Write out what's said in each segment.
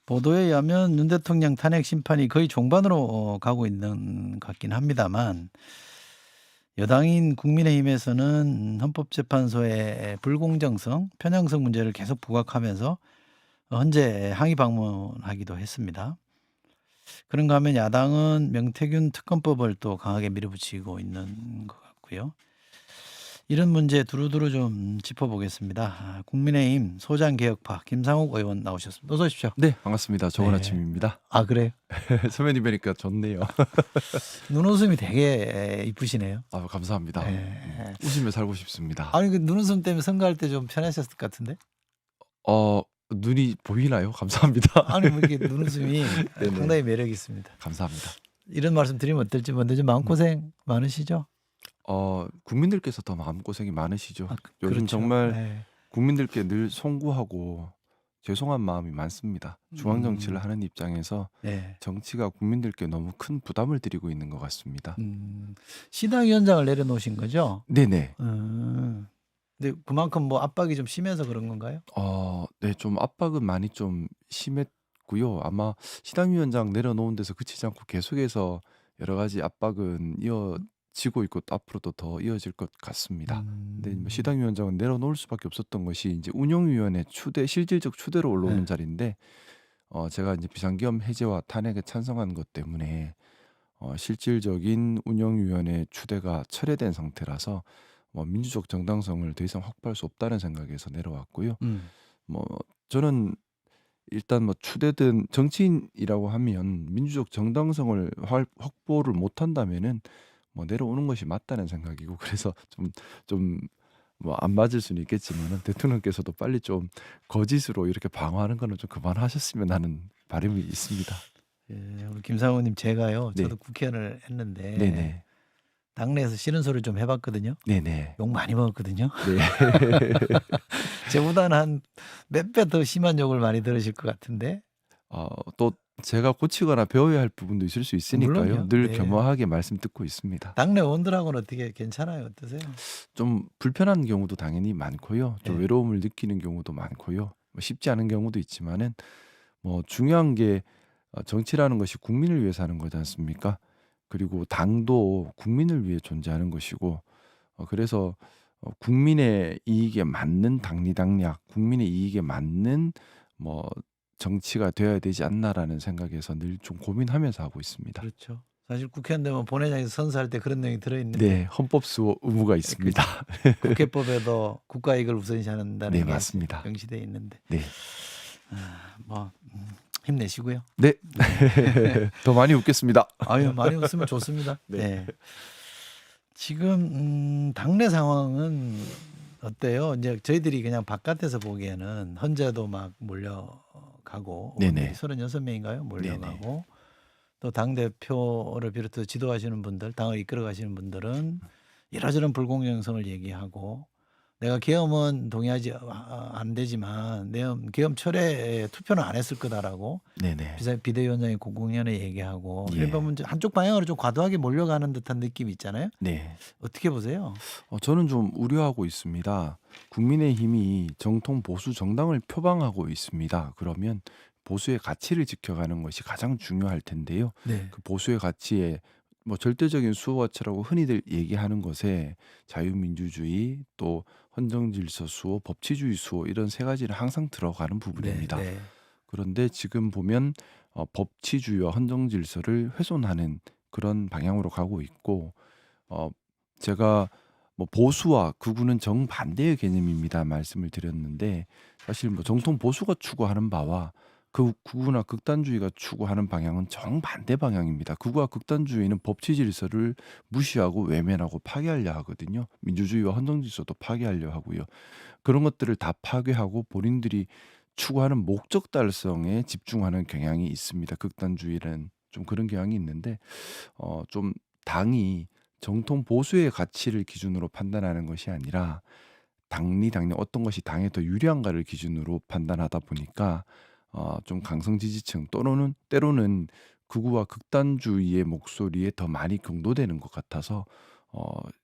보도에 의하면 윤 대통령 탄핵 심판이 거의 종반으로 가고 있는 것 같긴 합니다만 여당인 국민의힘에서는 헌법재판소의 불공정성, 편향성 문제를 계속 부각하면서 헌재 항의 방문하기도 했습니다. 그런가 하면 야당은 명태균 특검법을 또 강하게 밀어붙이고 있는 것 같고요. 이런 문제 두루두루 좀 짚어보겠습니다. 국민의힘 소장개혁파 김상욱 의원 나오셨습니다. 어서 오십시오. 네, 반갑습니다. 좋은 네. 아침입니다. 아 그래요? 선배님 뵈니까 좋네요. 눈웃음이 되게 이쁘시네요. 아, 감사합니다. 네. 웃으며 살고 싶습니다. 아니 그 눈웃음 때문에 선거할 때 좀 편하셨을 것 같은데? 눈이 보이나요? 감사합니다. 아니 뭐 이렇게 눈웃음이 네네. 상당히 매력이 있습니다. 감사합니다. 이런 말씀 드리면 어떨지 모르는데 좀 마음고생 많으시죠? 국민들께서 더 마음고생이 많으시죠. 요즘 그렇죠. 정말 네. 국민들께 늘 송구하고 죄송한 마음이 많습니다. 중앙 정치를 하는 입장에서 네. 정치가 국민들께 너무 큰 부담을 드리고 있는 것 같습니다. 시당위원장을 내려놓으신 거죠? 네네. 근데 그만큼 뭐 압박이 좀 심해서 그런 건가요? 네, 좀 압박은 많이 좀 심했고요. 아마 시당위원장 내려놓은 데서 그치지 않고 계속해서 여러 가지 압박은 이어지고 있고 또 앞으로도 더 이어질 것 같습니다. 근데 뭐 시당위원장은 내려놓을 수밖에 없었던 것이 이제 운영위원회 실질적 추대로 올라오는 네. 자리인데 제가 이제 비상계엄 해제와 탄핵에 찬성한 것 때문에 실질적인 운영위원회 추대가 철회된 상태라서 민주적 정당성을 더 이상 확보할 수 없다는 생각에서 내려왔고요. 뭐 저는 일단 뭐 추대든 정치인이라고 하면 민주적 정당성을 확보를 못한다면은 뭐 내려오는 것이 맞다는 생각이고 그래서 좀 뭐 안 맞을 수는 있겠지만은 대통령께서도 빨리 좀 거짓으로 이렇게 방어하는 거는 좀 그만하셨으면 하는 바람이 있습니다. 예, 우리 김상우님 제가요. 네. 저도 국회의원을 했는데 네네. 당내에서 싫은 소리 좀 해봤거든요. 네네. 욕 많이 먹었거든요. 네. 저보다는 한 몇 배 더 심한 욕을 많이 들으실 것 같은데. 또 제가 고치거나 배워야 할 부분도 있을 수 있으니까요. 물론요. 늘 네. 겸허하게 말씀 듣고 있습니다. 당내 의원들하고는 어떻게 괜찮아요? 어떠세요? 좀 불편한 경우도 당연히 많고요. 좀 네. 외로움을 느끼는 경우도 많고요. 뭐 쉽지 않은 경우도 있지만은 뭐 중요한 게 정치라는 것이 국민을 위해서 하는 거지 않습니까? 그리고 당도 국민을 위해 존재하는 것이고 그래서 국민의 이익에 맞는 당리당략, 국민의 이익에 맞는 뭐 정치가 되어야 되지 않나라는 생각에서 늘 좀 고민하면서 하고 있습니다. 그렇죠. 사실 국회의원 되면 본회의장에서 선서할 때 그런 내용이 들어있는데 네, 헌법 수호 의무가 있습니다. 국회법에도 국가 이익을 우선시한다는 네, 게 맞습니다. 명시되어 있는데 네. 뭐 힘내시고요. 네. 더 많이 웃겠습니다. 아유 많이 웃으면 좋습니다. 네. 네. 지금 당내 상황은 어때요? 이제 저희들이 그냥 바깥에서 보기에는 헌재도 막 몰려가고 네네. 36명인가요? 몰려가고 또 당대표를 비롯해서 지도하시는 분들, 당을 이끌어 가시는 분들은 이러저런 불공정성을 얘기하고 내가 계엄은 동의하지 안 되지만 계엄 철회에 투표는 안 했을 거다라고 네네. 비대위원장이 공공연히 얘기하고 예. 이런 문제 한쪽 방향으로 좀 과도하게 몰려가는 듯한 느낌이 있잖아요. 네. 어떻게 보세요? 저는 좀 우려하고 있습니다. 국민의힘이 정통 보수 정당을 표방하고 있습니다. 그러면 보수의 가치를 지켜가는 것이 가장 중요할 텐데요. 네. 그 보수의 가치에 뭐 절대적인 수호가치라고 흔히들 얘기하는 것에 자유민주주의 또 헌정질서 수호, 법치주의 수호 이런 세 가지는 항상 들어가는 부분입니다. 네. 그런데 지금 보면 법치주의와 헌정질서를 훼손하는 그런 방향으로 가고 있고 제가 뭐 보수와 극우는 정반대의 개념입니다 말씀을 드렸는데 사실 뭐 정통 보수가 추구하는 바와 그 극우나 극단주의가 추구하는 방향은 정반대 방향입니다. 극우와 극단주의는 법치 질서를 무시하고 외면하고 파괴하려 하거든요. 민주주의와 헌정 질서도 파괴하려 하고요. 그런 것들을 다 파괴하고 본인들이 추구하는 목적 달성에 집중하는 경향이 있습니다. 극단주의는 좀 그런 경향이 있는데 좀 당이 정통 보수의 가치를 기준으로 판단하는 것이 아니라 당리 어떤 것이 당에 더 유리한가를 기준으로 판단하다 보니까 좀 강성 지지층 때로는 극우와 극단주의의 목소리에 더 많이 경도되는 것 같아서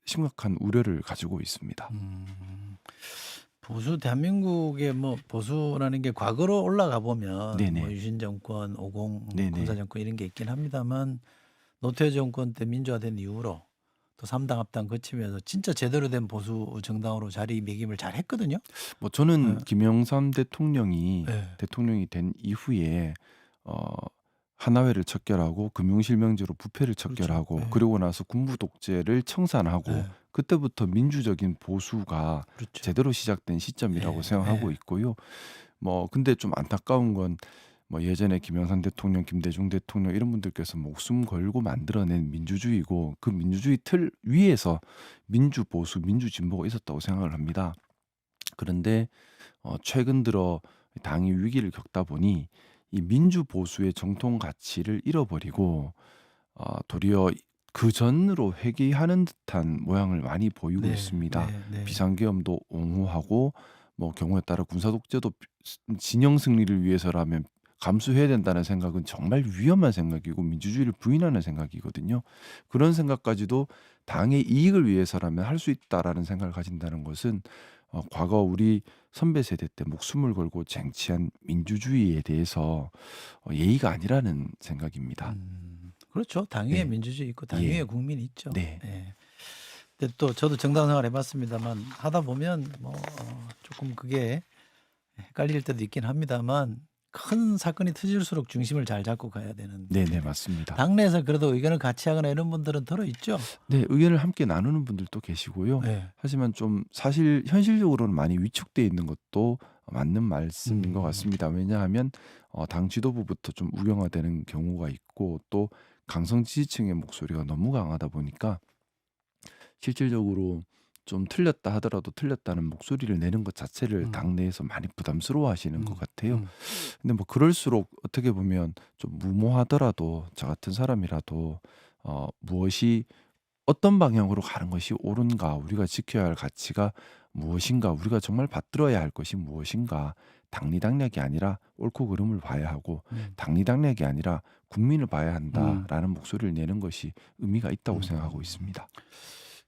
심각한 우려를 가지고 있습니다. 보수 대한민국의 뭐 보수라는 게 과거로 올라가 보면 네네. 뭐 유신 정권, 50 네네. 군사 정권 이런 게 있긴 합니다만 노태우 정권 때 민주화된 이후로 또 3당 합당 거치면서 진짜 제대로 된 보수 정당으로 자리매김을 잘 했거든요. 뭐 저는 예. 김영삼 대통령이 예. 대통령이 된 이후에 어 하나회를 척결하고 금융실명제로 부패를 그렇죠. 척결하고 예. 그리고 나서 군부 독재를 청산하고 예. 그때부터 민주적인 보수가 그렇죠. 제대로 시작된 시점이라고 예. 생각하고 예. 있고요. 뭐 근데 좀 안타까운 건 뭐 예전에 김영삼 대통령, 김대중 대통령 이런 분들께서 목숨 걸고 만들어낸 민주주의고 그 민주주의 틀 위에서 민주 보수, 민주 진보가 있었다고 생각을 합니다. 그런데 최근 들어 당이 위기를 겪다 보니 이 민주 보수의 정통 가치를 잃어버리고 도리어 그전으로 회귀하는 듯한 모양을 많이 보이고 네. 있습니다. 네. 네. 비상계엄도 옹호하고 뭐 경우에 따라 군사 독재도 진영 승리를 위해서라면 감수해야 된다는 생각은 정말 위험한 생각이고 민주주의를 부인하는 생각이거든요. 그런 생각까지도 당의 이익을 위해서라면 할 수 있다라는 생각을 가진다는 것은 과거 우리 선배 세대 때 목숨을 걸고 쟁취한 민주주의에 대해서 예의가 아니라는 생각입니다. 그렇죠. 당 위에 네. 민주주의 있고 당 위에 예. 국민이 있죠. 네. 예. 근데 또 저도 정당 생활 해봤습니다만 하다 보면 뭐 조금 그게 헷갈릴 때도 있긴 합니다만 큰 사건이 터질수록 중심을 잘 잡고 가야 되는. 네네. 맞습니다. 당내에서 그래도 의견을 같이 하거나 이런 분들은 들어 있죠. 네. 의견을 함께 나누는 분들도 계시고요. 네. 하지만 좀 사실 현실적으로는 많이 위축돼 있는 것도 맞는 말씀인 것 음. 같습니다. 왜냐하면 당 지도부부터 좀 우경화되는 경우가 있고 또 강성 지지층의 목소리가 너무 강하다 보니까 실질적으로 좀 틀렸다 하더라도 틀렸다는 목소리를 내는 것 자체를 당내에서 많이 부담스러워하시는 것 같아요. 근데 뭐 그럴수록 어떻게 보면 좀 무모하더라도 저 같은 사람이라도 무엇이 어떤 방향으로 가는 것이 옳은가, 우리가 지켜야 할 가치가 무엇인가, 우리가 정말 받들어야 할 것이 무엇인가, 당리당략이 아니라 옳고 그름을 봐야 하고 당리당략이 아니라 국민을 봐야 한다라는 목소리를 내는 것이 의미가 있다고 생각하고 있습니다.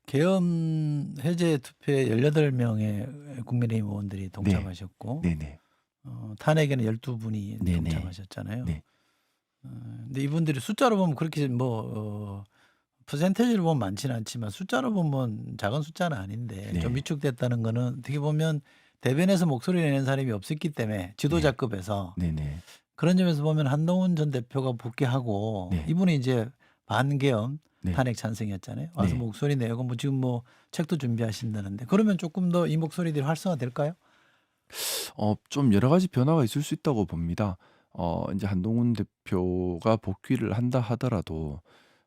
계엄 해제 투표에 18명의 국민의힘 의원들이 동참하셨고 네네. 탄핵에는 12분이 네네. 동참하셨잖아요. 네. 근데 이분들이 숫자로 보면 그렇게 뭐 퍼센테이지로 보면 많지는 않지만 숫자로 보면 작은 숫자는 아닌데 네. 좀 위축됐다는 거는 어떻게 보면 대변에서 목소리 내는 사람이 없었기 때문에 지도자급에서 네네. 그런 점에서 보면 한동훈 전 대표가 복귀하고 네. 이분이 이제 반계엄 네. 탄핵 찬성이었잖아요. 와서 네. 목소리 내고 뭐 지금 뭐 책도 준비하신다는데 그러면 조금 더 이 목소리들이 활성화될까요? 좀 여러 가지 변화가 있을 수 있다고 봅니다. 인제 한동훈 대표가 복귀를 한다 하더라도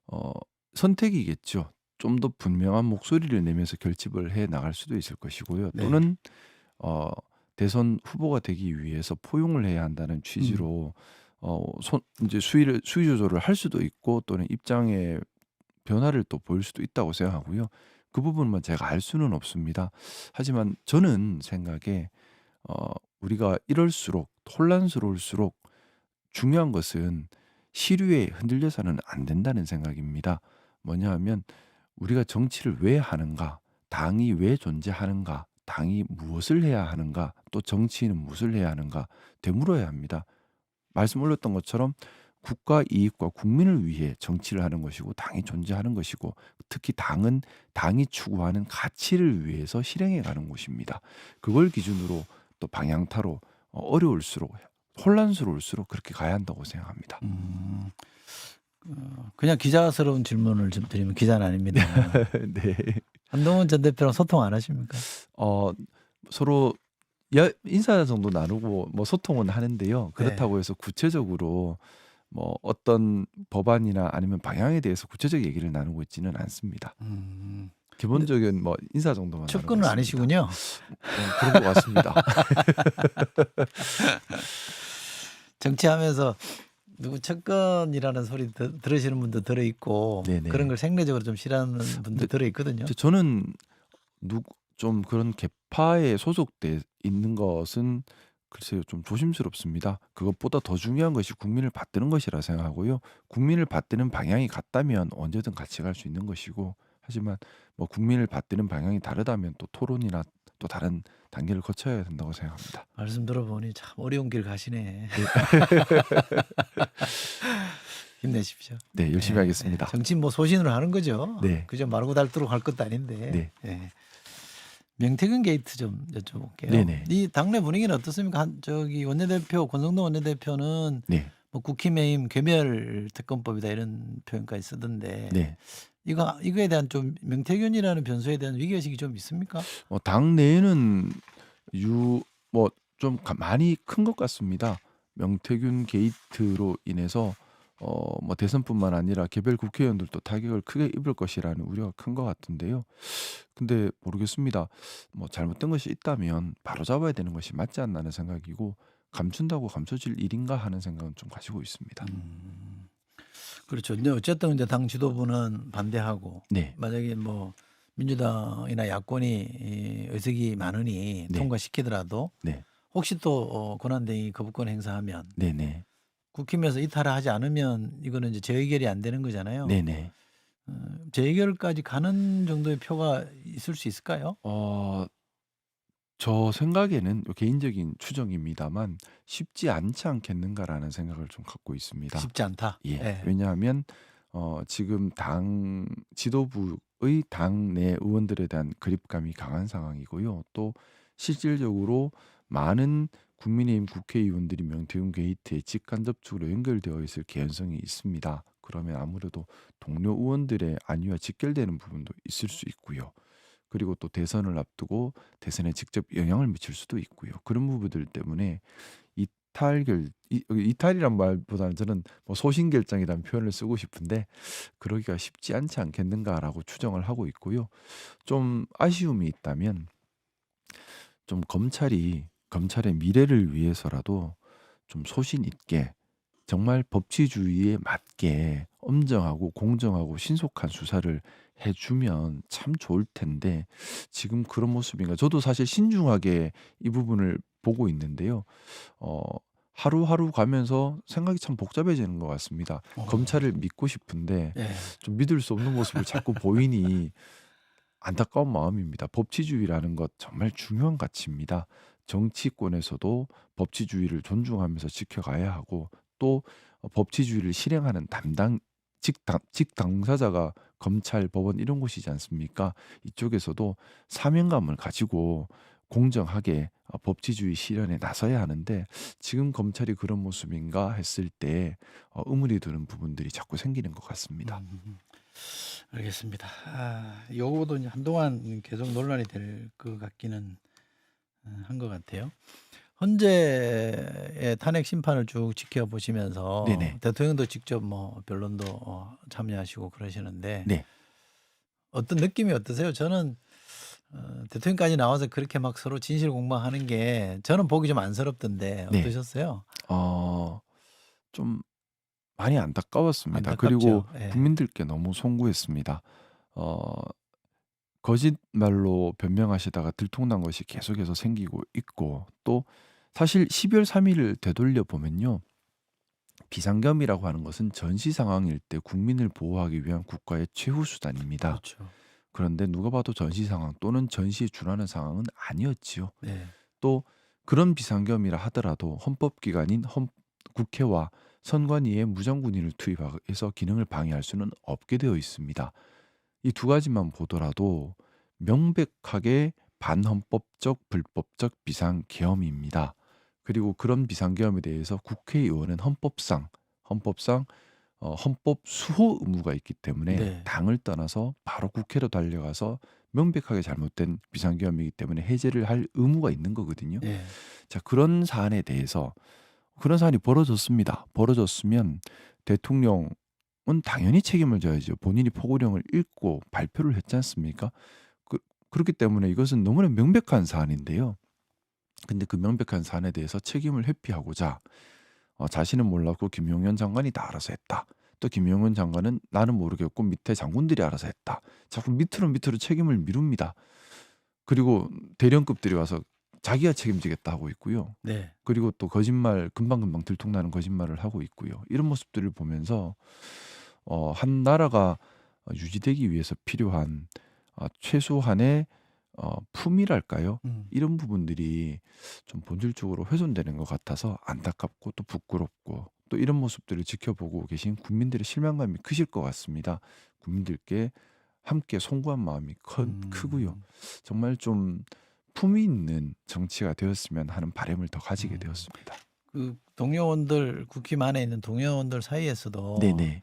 어 선택이겠죠. 좀 더 분명한 목소리를 내면서 결집을 해 나갈 수도 있을 것이고요. 네. 또는 대선 후보가 되기 위해서 포용을 해야 한다는 취지로 손 인제 수위 조절을 할 수도 있고 또는 입장의 변화를 또 보일 수도 있다고 생각하고요. 그 부분만 제가 알 수는 없습니다. 하지만 저는 생각에 우리가 이럴수록 혼란스러울수록 중요한 것은 시류에 흔들려서는 안 된다는 생각입니다. 뭐냐 하면 우리가 정치를 왜 하는가? 당이 왜 존재하는가? 당이 무엇을 해야 하는가? 또 정치인은 무엇을 해야 하는가? 되물어야 합니다. 말씀 올렸던 것처럼 국가 이익과 국민을 위해 정치를 하는 것이고 당이 존재하는 것이고 특히 당은 당이 추구하는 가치를 위해서 실행해 가는 곳입니다. 그걸 기준으로 또 방향타로 어려울수록 혼란스러울수록 그렇게 가야 한다고 생각합니다. 그냥 기자스러운 질문을 좀 드리면 기자는 아닙니다. 네. 한동훈 전 대표랑 소통 안 하십니까? 서로 인사 정도 나누고 뭐 소통은 하는데요. 그렇다고 해서 구체적으로 뭐 어떤 법안이나 아니면 방향에 대해서 구체적 얘기를 나누고 있지는 않습니다. 기본적인 뭐 인사 정도만 나누고 측근은 있습니다. 아니시군요. 그런 것 같습니다. 정치하면서 누구 측근이라는 소리 들으시는 분도 들어 있고 네네. 그런 걸 생리적으로 좀 싫어하는 분도 들어 있거든요. 저는 좀 그런 계파에 소속돼 있는 것은 글쎄요 좀 조심스럽습니다. 그것보다 더 중요한 것이 국민을 받드는 것이라 생각하고요. 국민을 받드는 방향이 같다면 언제든 같이 갈 수 있는 것이고 하지만 뭐 국민을 받드는 방향이 다르다면 또 토론이나 또 다른 단계를 거쳐야 된다고 생각합니다. 말씀 들어보니 참 어려운 길 가시네. 네. 힘내십시오. 네, 열심히 예, 예. 하겠습니다. 정치 뭐 소신으로 하는 거죠. 네. 그저 마르고 닳도록 할 것도 아닌데. 네. 예. 명태균 게이트 좀 여쭤볼게요. 네네. 이 당내 분위기는 어떻습니까? 저기 원내대표 권성동 원내대표는 네. 뭐 국힘의힘 괴멸 특검법이다 이런 표현까지 쓰던데 네. 이거에 대한 좀 명태균이라는 변수에 대한 위기의식이 좀 있습니까? 당 내에는 뭐 좀 많이 큰 것 같습니다. 명태균 게이트로 인해서 뭐 대선뿐만 아니라 개별 국회의원들도 타격을 크게 입을 것이라는 우려가 큰 것 같은데요. 근데 모르겠습니다. 뭐 잘못된 것이 있다면 바로잡아야 되는 것이 맞지 않나는 생각이고, 감춘다고 감춰질 일인가 하는 생각은 좀 가지고 있습니다. 그렇죠. 근데 어쨌든 이제 당 지도부는 반대하고 네. 만약에 뭐 민주당이나 야권이 이 의석이 많으니 네. 통과시키더라도 네. 혹시 또 권한대행이 거부권 행사하면 네네. 국힘에서 이탈을 하지 않으면 이거는 이제 재의결이 안 되는 거잖아요. 네네. 재의결까지 가는 정도의 표가 있을 수 있을까요? 저 생각에는 개인적인 추정입니다만 쉽지 않지 않겠는가라는 생각을 좀 갖고 있습니다. 쉽지 않다. 예. 예. 왜냐하면 지금 당 지도부의 당내 의원들에 대한 그립감이 강한 상황이고요. 또 실질적으로 많은 국민의힘 국회의원들이 명태균 게이트에 직간접적으로 연결되어 있을 개연성이 있습니다. 그러면 아무래도 동료 의원들의 안위와 직결되는 부분도 있을 수 있고요. 그리고 또 대선을 앞두고 대선에 직접 영향을 미칠 수도 있고요. 그런 부분들 때문에 이탈이란 말보다는 저는 뭐 소신결정이라는 표현을 쓰고 싶은데, 그러기가 쉽지 않지 않겠는가라고 추정을 하고 있고요. 좀 아쉬움이 있다면 좀 검찰의 미래를 위해서라도 좀 소신 있게 정말 법치주의에 맞게 엄정하고 공정하고 신속한 수사를 해주면 참 좋을 텐데, 지금 그런 모습인가. 저도 사실 신중하게 이 부분을 보고 있는데요. 하루하루 가면서 생각이 참 복잡해지는 것 같습니다. 검찰을 믿고 싶은데 예. 좀 믿을 수 없는 모습을 자꾸 보이니 안타까운 마음입니다. 법치주의라는 것 정말 중요한 가치입니다. 정치권에서도 법치주의를 존중하면서 지켜가야 하고, 또 법치주의를 실행하는 직당사자가 검찰, 법원 이런 곳이지 않습니까? 이쪽에서도 사명감을 가지고 공정하게 법치주의 실현에 나서야 하는데, 지금 검찰이 그런 모습인가 했을 때 의문이 드는 부분들이 자꾸 생기는 것 같습니다. 알겠습니다. 요거도 이제 한동안 계속 논란이 될 것 같기는 한 것 같아요. 헌재의 탄핵 심판을 쭉 지켜보시면서 네네. 대통령도 직접 뭐 변론도 참여하시고 그러시는데 네. 어떤 느낌이 어떠세요? 저는 대통령까지 나와서 그렇게 막 서로 진실 공방하는 게 저는 보기 좀 안쓰럽던데 네. 어떠셨어요? 좀 많이 안타까웠습니다. 안타깝죠. 그리고 예. 국민들께 너무 송구했습니다. 거짓말로 변명하시다가 들통난 것이 계속해서 생기고 있고, 또 사실 12월 3일을 되돌려 보면요. 비상겸이라고 하는 것은 전시 상황일 때 국민을 보호하기 위한 국가의 최후 수단입니다. 그렇죠. 그런데 누가 봐도 전시 상황 또는 전시에 준하는 상황은 아니었지요. 네. 또 그런 비상겸이라 하더라도 헌법기관인 국회와 선관위에 무장군인을 투입해서 기능을 방해할 수는 없게 되어 있습니다. 이 두 가지만 보더라도 명백하게 반헌법적, 불법적 비상계엄입니다. 그리고 그런 비상계엄에 대해서 국회의원은 헌법 수호 의무가 있기 때문에 네. 당을 떠나서 바로 국회로 달려가서 명백하게 잘못된 비상계엄이기 때문에 해제를 할 의무가 있는 거거든요. 예. 자, 그런 사안에 대해서 그런 사안이 벌어졌습니다. 벌어졌으면 대통령은 당연히 책임을 져야죠. 본인이 포고령을 읽고 발표를 했지 않습니까? 그렇기 때문에 이것은 너무나 명백한 사안인데요. 근데 그 명백한 사안에 대해서 책임을 회피하고자 자신은 몰랐고 김용현 장관이 다 알아서 했다. 또 김용현 장관은 나는 모르겠고 밑에 장군들이 알아서 했다. 자꾸 밑으로 책임을 미룹니다. 그리고 대령급들이 와서 자기가 책임지겠다 하고 있고요. 네. 그리고 또 거짓말, 금방금방 들통나는 거짓말을 하고 있고요. 이런 모습들을 보면서 한 나라가 유지되기 위해서 필요한 최소한의 품위랄까요? 음. 이런 부분들이 좀 본질적으로 훼손되는 것 같아서 안타깝고 또 부끄럽고 또 이런 모습들을 지켜보고 계신 국민들의 실망감이 크실 것 같습니다. 국민들께 함께 송구한 마음이 크고요. 음. 정말 좀 품위 있는 정치가 되었으면 하는 바람을 더 가지게 음. 되었습니다. 그 동료원들 국힘 안에 있는 동료원들 사이에서도 네네.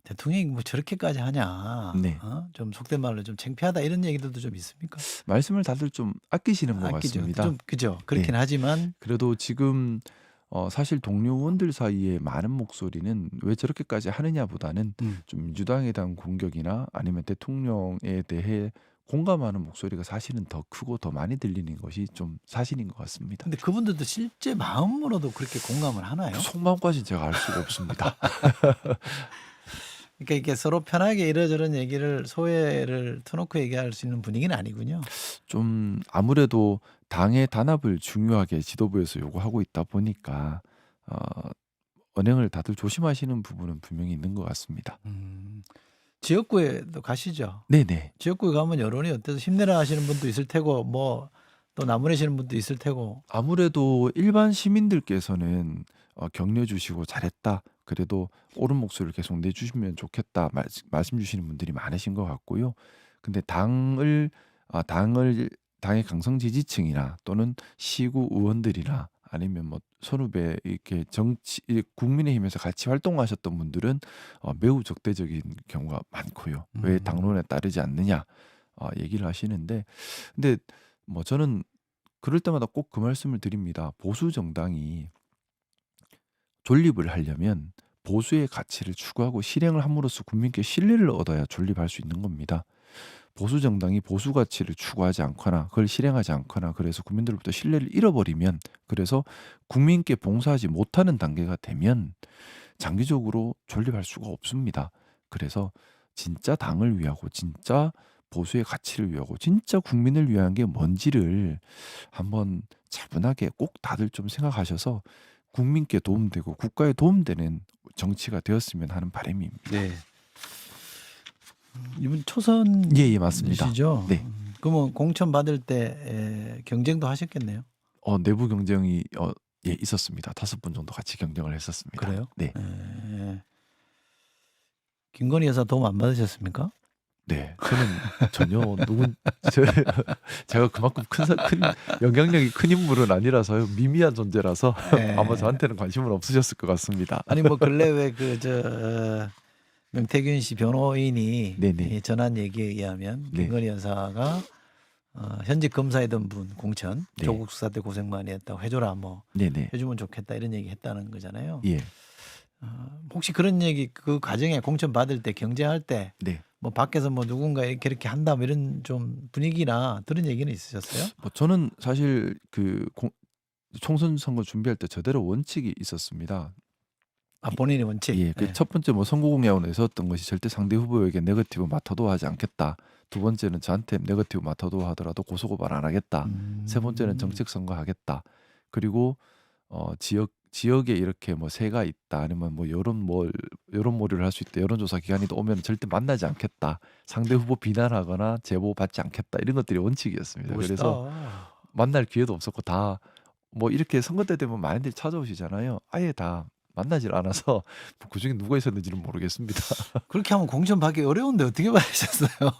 대통령이 뭐 저렇게까지 하냐, 네. 좀 속된 말로 좀 창피하다 이런 얘기들도 좀 있습니까? 말씀을 다들 좀 아끼시는 것 아끼죠. 같습니다. 좀 그죠. 그렇긴 네. 하지만 그래도 지금 사실 동료원들 사이에 많은 목소리는 왜 저렇게까지 하느냐보다는 좀 민주당에 대한 공격이나 아니면 대통령에 대해 공감하는 목소리가 사실은 더 크고 더 많이 들리는 것이 좀 사실인 것 같습니다. 근데 그분들도 실제 마음으로도 그렇게 공감을 하나요? 속마음까지는 제가 알 수가 없습니다. 그러니까 이게 서로 편하게 이러저런 얘기를 소외를 터놓고 얘기할 수 있는 분위기는 아니군요. 좀 아무래도 당의 단합을 중요하게 지도부에서 요구하고 있다 보니까 어 언행을 다들 조심하시는 부분은 분명히 있는 것 같습니다. 지역구에도 가시죠. 네네. 지역구에 가면 여론이 어때서 힘내라 하시는 분도 있을 테고 뭐 또 나무래시는 분도 있을 테고. 아무래도 일반 시민들께서는 격려 주시고 "잘했다. 그래도 옳은 목소리를 계속 내주시면 좋겠다." 말씀 주시는 분들이 많으신 것 같고요. 근데 당의 강성 지지층이나 또는 시구 의원들이나 아니면 뭐 선후배 이렇게 국민의힘에서 같이 활동하셨던 분들은 매우 적대적인 경우가 많고요. "왜 당론에 따르지 않느냐." 얘기를 하시는데 근데 뭐 저는 그럴 때마다 꼭 그 말씀을 드립니다. 보수 정당이 존립을 하려면 보수의 가치를 추구하고 실행을 함으로써 국민께 신뢰를 얻어야 존립할 수 있는 겁니다. 보수 정당이 보수 가치를 추구하지 않거나 그걸 실행하지 않거나 그래서 국민들로부터 신뢰를 잃어버리면 그래서 국민께 봉사하지 못하는 단계가 되면 장기적으로 존립할 수가 없습니다. 그래서 진짜 당을 위하고 진짜 보수의 가치를 위하고 진짜 국민을 위한 게 뭔지를 한번 차분하게 꼭 다들 좀 생각하셔서 국민께 도움되고 국가에 도움되는 정치가 되었으면 하는 바람입니다. 네. 이분 초선 예예 맞습니다. 시죠? 네. 그러면 공천 받을 때 경쟁도 하셨겠네요. 내부 경쟁이 예 있었습니다. 5분 정도 같이 경쟁을 했었습니다. 그래요? 네. 예. 김건희 여사 도움 안 받으셨습니까? 네. 저는 전혀 제가 그만큼 큰 영향력이 큰 인물은 아니라서요. 미미한 존재라서 예. 아마 저한테는 관심은 없으셨을 것 같습니다. 아니 뭐 근래 왜 명태균 씨 변호인이 네네. 전한 얘기에 의하면 네. 김건희 여사가 현직 검사이던 분 공천 네. 조국 수사 때 고생 많이 했다고 해줘라 뭐 네네. 해주면 좋겠다 이런 얘기 했다는 거잖아요. 예. 혹시 그런 얘기 그 과정에 공천 받을 때 경쟁할 때 네. 뭐 밖에서 뭐 누군가 이렇게 한다 뭐 이런 좀 분위기나 들은 얘기는 있으셨어요? 뭐 저는 사실 총선 선거 준비할 때 저대로 원칙이 있었습니다. 본인의 원칙. 예. 그 첫 번째 뭐 선거 공약으로 내세웠던 것이 절대 상대 후보에게 네거티브 마타도 하지 않겠다. 두 번째는 저한테 네거티브 마타도 하더라도 고소고발 안 하겠다. 세 번째는 정책 선거하겠다. 그리고 지역에 이렇게 뭐 새가 있다 아니면 뭐 여론몰이를 할 수 있다. 여론조사 기관이 오면 절대 만나지 않겠다. 상대 후보 비난하거나 제보 받지 않겠다. 이런 것들이 원칙이었습니다. 그래서 멋있다. 만날 기회도 없었고 다 뭐 이렇게 선거 때 되면 많이들 찾아오시잖아요. 아예 다 만나질 않아서 그중에 누가 있었는지는 모르겠습니다. 그렇게 하면 공천 받기 어려운데 어떻게 받으셨어요?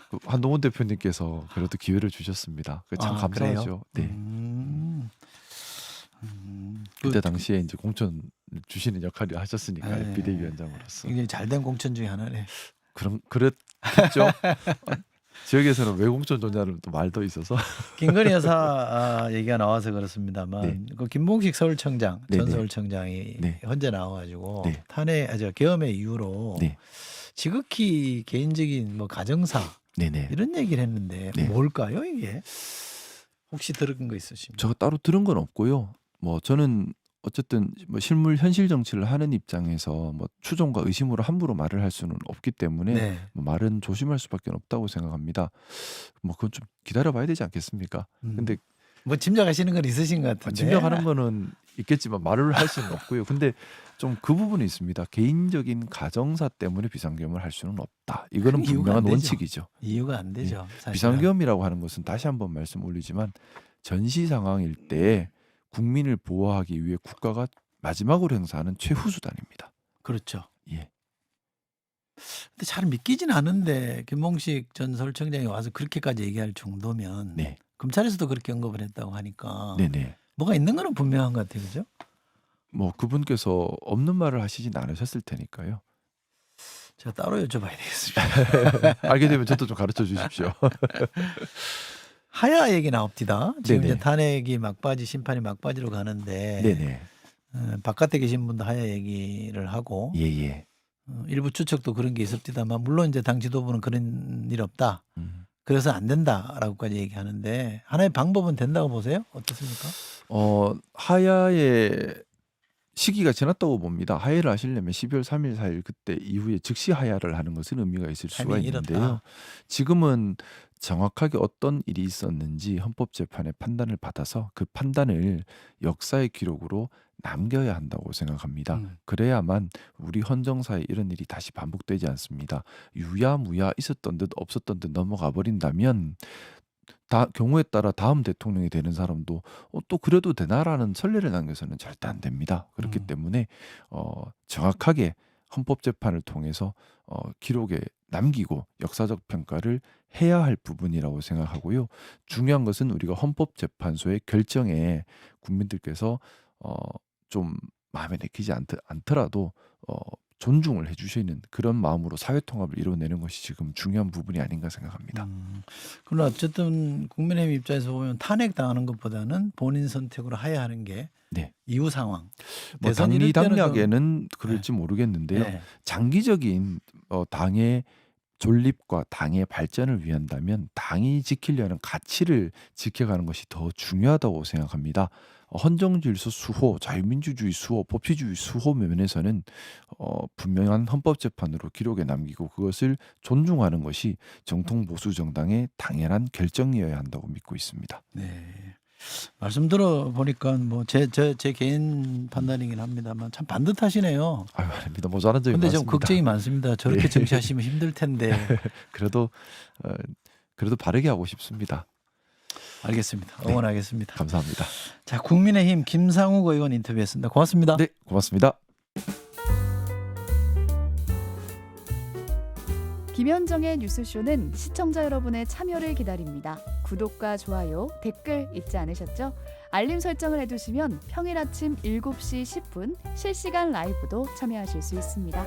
그 한동훈 대표님께서 그래도 기회를 주셨습니다. 참 아, 감사하죠. 그래요? 네. 그때 당시에 이제 공천 주시는 역할을 하셨으니까요. 네. 비대위원장으로서. 굉장히 잘된 공천 중에 하나네. 그랬겠죠. 지역에서는 왜 공천 좋냐는 또 말도 있어서. 김건희 여사 얘기가 나와서 그렇습니다만 네. 그 김봉식 서울청장 전 네네. 서울청장이 네. 현재 나와가지고 네. 계엄의 이유로 네. 지극히 개인적인 뭐 가정사 네네. 이런 얘기를 했는데 네. 뭘까요 이게? 혹시 들은 거 있으십니까? 제가 따로 들은 건 없고요. 뭐 저는 어쨌든 뭐 실물 현실 정치를 하는 입장에서 뭐 추정과 의심으로 함부로 말을 할 수는 없기 때문에 네. 뭐 말은 조심할 수밖에 없다고 생각합니다. 뭐 그건 좀 기다려봐야 되지 않겠습니까? 근데 뭐 짐작하시는 건 있으신 것 같은데. 짐작하는 거는 있겠지만 말을 할 수는 없고요. 근데 좀 그 부분이 있습니다. 개인적인 가정사 때문에 비상계엄을 할 수는 없다. 이거는 이유가 안 분명한 되죠. 원칙이죠. 이유가 안 예. 되죠. 사실은. 비상계엄이라고 하는 것은 다시 한번 말씀 올리지만 전시 상황일 때 국민을 보호하기 위해 국가가 마지막으로 행사하는 최후 수단입니다. 그렇죠. 예. 근데 잘 믿기진 않은데 김봉식 전 서울청장이 와서 그렇게까지 얘기할 정도면 네. 검찰에서도 그렇게 언급을 했다고 하니까 네네. 뭐가 있는 거는 분명한 것 같아요. 그죠? 뭐 그분께서 없는 말을 하시진 않으셨을 테니까요. 제가 따로 여쭤봐야 되겠습니다. 알게 되면 저도 좀 가르쳐 주십시오. 하야 얘기 나옵니다. 지금 네네. 이제 탄핵이 막바지 심판이 막바지로 가는데 네네. 바깥에 계신 분도 하야 얘기를 하고 예예. 일부 추측도 그런 게 있었디다만 물론 이제 당 지도부는 그런 일 없다. 그래서 안 된다라고까지 얘기하는데 하나의 방법은 된다고 보세요? 어떻습니까? 하야의 시기가 지났다고 봅니다. 하야를 하시려면 12월 3일, 4일 그때 이후에 즉시 하야를 하는 것은 의미가 있을 수가 타이밍이 있는데요. 이렇다. 지금은 정확하게 어떤 일이 있었는지 헌법재판의 판단을 받아서 그 판단을 역사의 기록으로 남겨야 한다고 생각합니다. 그래야만 우리 헌정사에 이런 일이 다시 반복되지 않습니다. 유야무야 있었던 듯 없었던 듯 넘어가 버린다면 경우에 따라 다음 대통령이 되는 사람도 또 그래도 되나라는 선례를 남겨서는 절대 안 됩니다. 그렇기 때문에 정확하게 헌법재판을 통해서 기록에 남기고 역사적 평가를 해야 할 부분이라고 생각하고요. 중요한 것은 우리가 헌법재판소의 결정에 국민들께서 좀 마음에 내키지 않더라도 존중을 해주시는 그런 마음으로 사회통합을 이뤄내는 것이 지금 중요한 부분이 아닌가 생각합니다. 그러나 어쨌든 국민의힘 입장에서 보면 탄핵 당하는 것보다는 본인 선택으로 하야하는 게 네. 이후 상황. 뭐 대선 이럴 때는 좀 당리당략에는 그럴지 모르겠는데요. 네. 장기적인 당의 존립과 당의 발전을 위한다면 당이 지키려는 가치를 지켜가는 것이 더 중요하다고 생각합니다. 헌정질서 수호, 자유민주주의 수호, 법치주의 수호 면에서는 분명한 헌법재판으로 기록에 남기고 그것을 존중하는 것이 정통 보수 정당의 당연한 결정이어야 한다고 믿고 있습니다. 네. 말씀 들어보니까 뭐 제 개인 판단이긴 합니다만 참 반듯하시네요. 아유, 아닙니다. 모자란 점이 근데 좀 많습니다. 걱정이 많습니다. 저렇게 예. 정치하시면 힘들 텐데. 그래도 바르게 하고 싶습니다. 알겠습니다. 네. 응원하겠습니다. 감사합니다. 자, 국민의힘 김상욱 의원 인터뷰했습니다. 고맙습니다. 네, 고맙습니다. 김현정의 뉴스쇼는 시청자 여러분의 참여를 기다립니다. 구독과 좋아요, 댓글 잊지 않으셨죠? 알림 설정을 해두시면 평일 아침 7시 10분 실시간 라이브도 참여하실 수 있습니다.